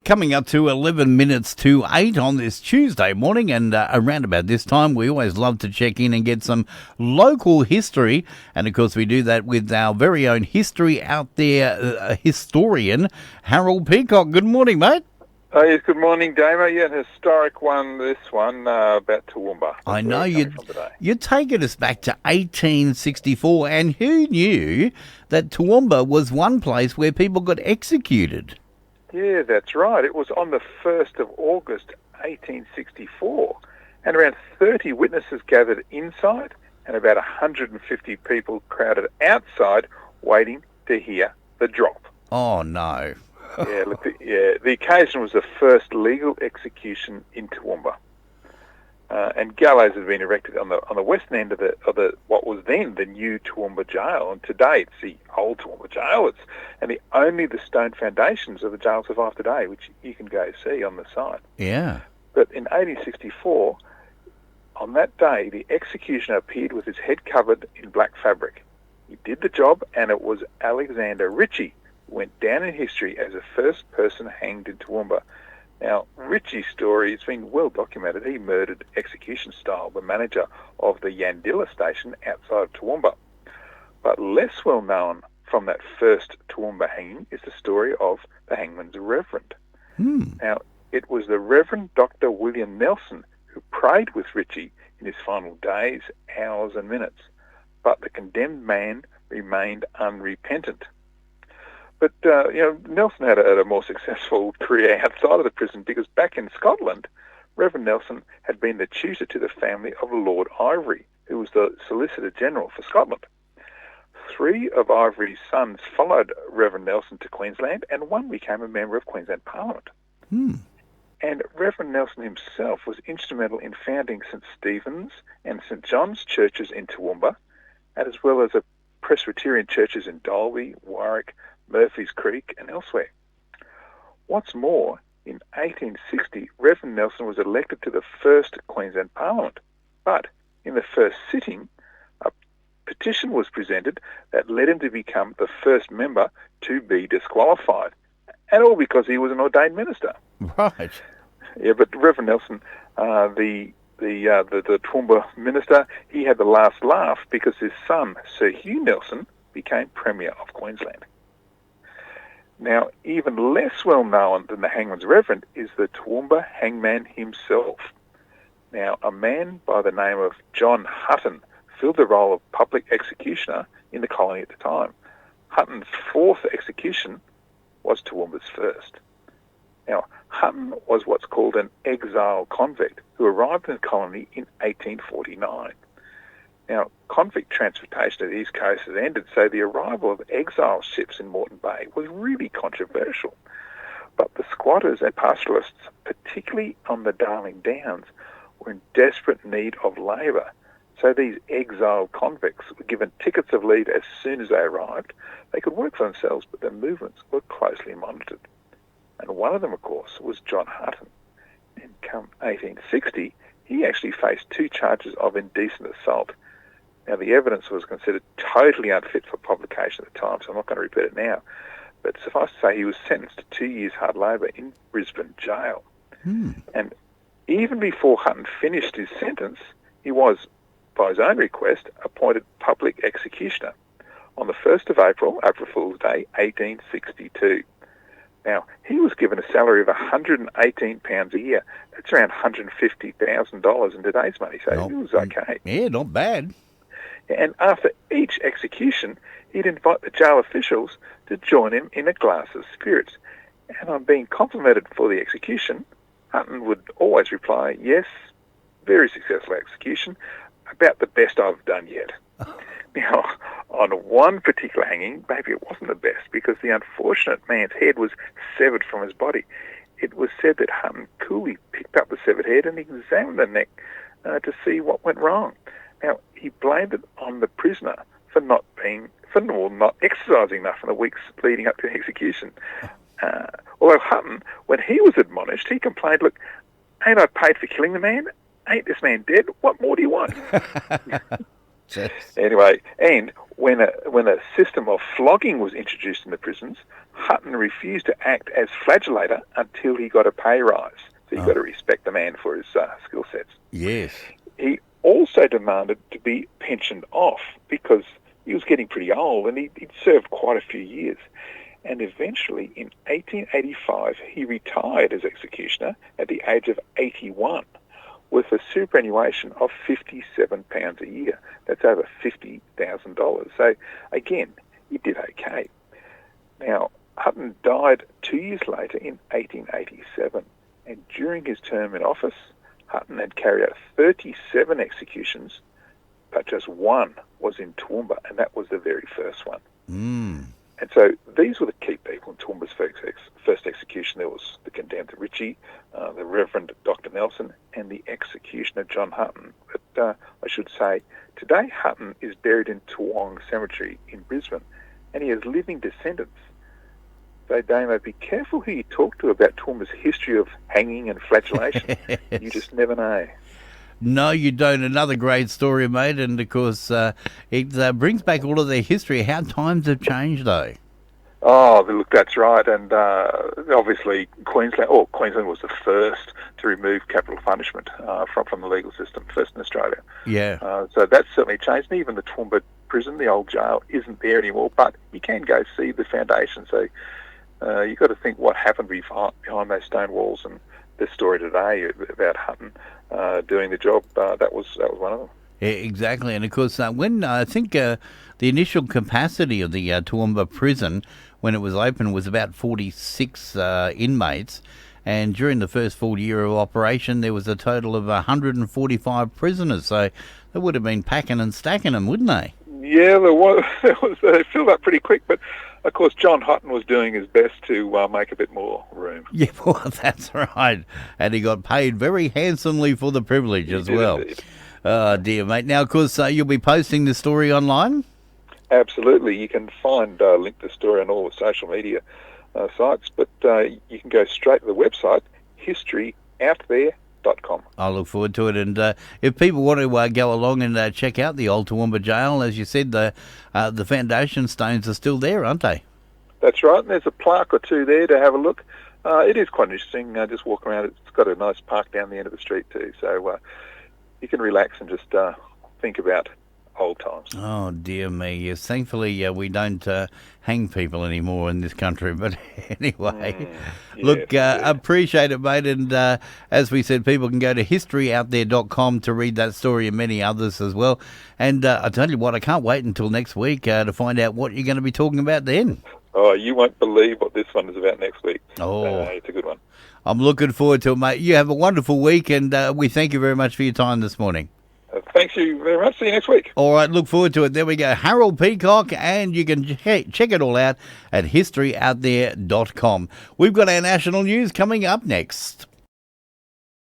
Coming up to 11 minutes to 8 on this Tuesday morning, and around about this time we always love to check in and get some local history, and of course we do that with our very own history out there historian Harold Peacock. Good morning, mate. Yes, good morning, Damo. Yeah, an historic one, this one, about Toowoomba. I know you're taking us back to 1864, and who knew that Toowoomba was one place where people got executed? Yeah, that's right. It was on the 1st of August, 1864, and around 30 witnesses gathered inside and about 150 people crowded outside waiting to hear the drop. Oh, no. The occasion was the first legal execution in Toowoomba. And gallows had been erected on the western end of the what was then the new Toowoomba jail, and today it's the old Toowoomba jail. And only the stone foundations of the jail survive today, which you can go see on the site. Yeah. But in 1864, on that day, the executioner appeared with his head covered in black fabric. He did the job, and it was Alexander Ritchie who went down in history as the first person hanged in Toowoomba. Now, Ritchie's story has been well documented. He murdered execution style the manager of the Yandilla station outside of Toowoomba. But less well known from that first Toowoomba hanging is the story of the hangman's reverend. Now, it was the Reverend Dr. William Nelson who prayed with Ritchie in his final days, hours and minutes. But the condemned man remained unrepentant. But, Nelson had a more successful career outside of the prison, because back in Scotland, Reverend Nelson had been the tutor to the family of Lord Ivory, who was the Solicitor General for Scotland. 3 of Ivory's sons followed Reverend Nelson to Queensland, and one became a member of Queensland Parliament. And Reverend Nelson himself was instrumental in founding St Stephen's and St John's churches in Toowoomba, as well as Presbyterian churches in Dalby, Warwick, Murphy's Creek and elsewhere. What's more, in 1860, Reverend Nelson was elected to the first Queensland Parliament. But in the first sitting, a petition was presented that led him to become the first member to be disqualified. And all because he was an ordained minister. Right. Yeah, but Reverend Nelson, the Toowoomba minister, he had the last laugh because his son, Sir Hugh Nelson, became Premier of Queensland. Now, even less well known than the hangman's reverend is the Toowoomba hangman himself. Now, a man by the name of John Hutton filled the role of public executioner in the colony at the time. Hutton's 4th execution was Toowoomba's first. Now, Hutton was what's called an exile convict who arrived in the colony in 1849. Now, convict transportation to the East Coast has ended, so the arrival of exile ships in Moreton Bay was really controversial. But the squatters and pastoralists, particularly on the Darling Downs, were in desperate need of labour. So these exiled convicts were given tickets of leave as soon as they arrived. They could work for themselves, but their movements were closely monitored. And one of them, of course, was John Hutton. And come 1860, he actually faced 2 charges of indecent assault. Now, the evidence was considered totally unfit for publication at the time, so I'm not going to repeat it now. But suffice to say, he was sentenced to 2 years hard labour in Brisbane jail. And even before Hutton finished his sentence, he was, by his own request, appointed public executioner on the 1st of April, April Fool's Day, 1862. Now, he was given a salary of £118 a year. That's around $150,000 in today's money, so it was okay. Yeah, not bad. And after each execution, he'd invite the jail officials to join him in a glass of spirits. And on being complimented for the execution, Hutton would always reply, "Yes, very successful execution, about the best I've done yet." Now, on one particular hanging, maybe it wasn't the best, because the unfortunate man's head was severed from his body. It was said that Hutton coolly picked up the severed head and examined the neck to see what went wrong. Now, he blamed it on the prisoner for not exercising enough in the weeks leading up to the execution. Although Hutton, when he was admonished, he complained, "Look, ain't I paid for killing the man? Ain't this man dead? What more do you want?" Anyway, and when a system of flogging was introduced in the prisons, Hutton refused to act as flagellator until he got a pay rise. So you've got to respect the man for his skill sets. Yes. He also demanded to be pensioned off because he was getting pretty old and he'd served quite a few years. And eventually, in 1885, he retired as executioner at the age of 81 with a superannuation of £57 a year. That's over $50,000. So, again, he did okay. Now, Hutton died 2 years later in 1887, and during his term in office, Hutton had carried out 37 executions, but just one was in Toowoomba, and that was the very first one. And so these were the key people in Toowoomba's first execution. There was the condemned Ritchie, the Reverend Dr. Nelson, and the executioner John Hutton. But I should say, today Hutton is buried in Toowoomba Cemetery in Brisbane, and he has living descendants. So, Damo, be careful who you talk to about Toowoomba's history of hanging and flagellation. You just never know. No, you don't. Another great story, mate. And, of course, it brings back all of their history. How times have changed, though. Oh, look, that's right. And obviously, Queensland was the first to remove capital punishment from the legal system, first in Australia. Yeah. So that's certainly changed. And even the Toowoomba prison, the old jail, isn't there anymore. But you can go see the foundation. So you've got to think what happened behind those stone walls, and this story today about Hutton doing the job, that was one of them. Yeah, exactly. And, of course, when I think the initial capacity of the Toowoomba prison, when it was open, was about 46 inmates. And during the first full year of operation, there was a total of 145 prisoners. So they would have been packing and stacking them, wouldn't they? Yeah, there was. They filled up pretty quick, but of course John Hutton was doing his best to make a bit more room. Yeah, well, that's right. And he got paid very handsomely for the privilege as well. Indeed. Oh, dear, mate. Now, of course, you'll be posting the story online? Absolutely. You can find link to the story on all the social media sites, but you can go straight to the website, historyouthere.com. I look forward to it. And if people want to go along and check out the old Toowoomba jail, as you said, the foundation stones are still there, aren't they? That's right. And there's a plaque or two there to have a look. It is quite interesting. Just walk around. It's got a nice park down the end of the street too. So you can relax and just think about old times. Oh, dear me. Yes, thankfully we don't hang people anymore in this country. But anyway, look, appreciate it, mate. And as we said, people can go to historyouthere.com to read that story and many others as well. And I tell you what, I can't wait until next week to find out what you're going to be talking about then. Oh, you won't believe what this one is about next week. Oh, it's a good one. I'm looking forward to it, mate. You have a wonderful week, and we thank you very much for your time this morning. Thanks you very much. See you next week. All right, look forward to it. There we go. Harold Peacock, and you can check it all out at historyouthere.com. We've got our national news coming up next.